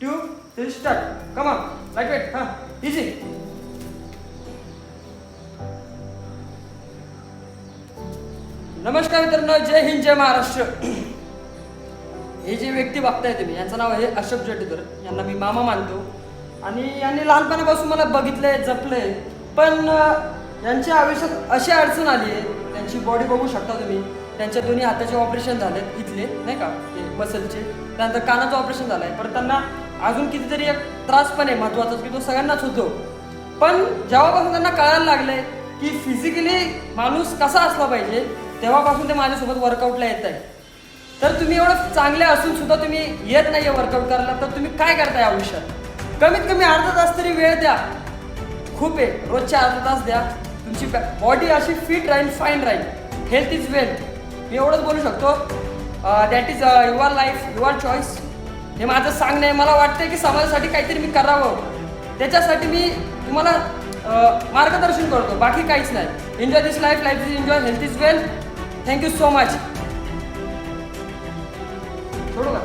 2 3 start come on light weight हां easy. नमस्कार मित्रांनो, जय हिंद जय महाराष्ट्र. हे जे व्यक्ती बघताय तुम्ही यांचं नाव आहे अशोक जटेकर. यांना मी मामा मानतो आणि यांनी लहानपणापासून मला बघितलंय जपलंय. पण यांच्या आयुष्यात अशी अडचण आली आहे. त्यांची बॉडी बघू शकता तुम्ही. त्यांच्या दोन्ही हाताचे ऑपरेशन झाले इथले नाही का हे मसलचे. त्यानंतर कानाचं ऑपरेशन झालं आहे. परत त्यांना अजून कितीतरी एक त्रास पण आहे महत्त्वाचा की तो सगळ्यांनाच होतो. पण जेव्हापासून त्यांना कळायला लागलंय की फिजिकली माणूस कसा असला पाहिजे तेव्हापासून ते माझ्यासोबत वर्कआउटला येत आहे. तर तुम्ही एवढं चांगले असून सुद्धा तुम्ही येत नाही आहे वर्कआउट करायला, तर तुम्ही काय करताय आयुष्यात? कमीत कमी अर्धा तास तरी वेळ द्या. खूप आहे, रोजचे अर्धा तास द्या. तुमची बॉडी अशी फिट राहील, फाईन राहील. Health is wealth. मी एवढंच बोलू शकतो. That is your life, your choice. हे माझं सांगणं आहे. मला वाटतंय की समाजासाठी काहीतरी मी करावं. त्याच्यासाठी मी तुम्हाला मार्गदर्शन करतो, बाकी काहीच नाही. Enjoy this life, life is enjoy, health is wealth. Thank you so much. छोडू का?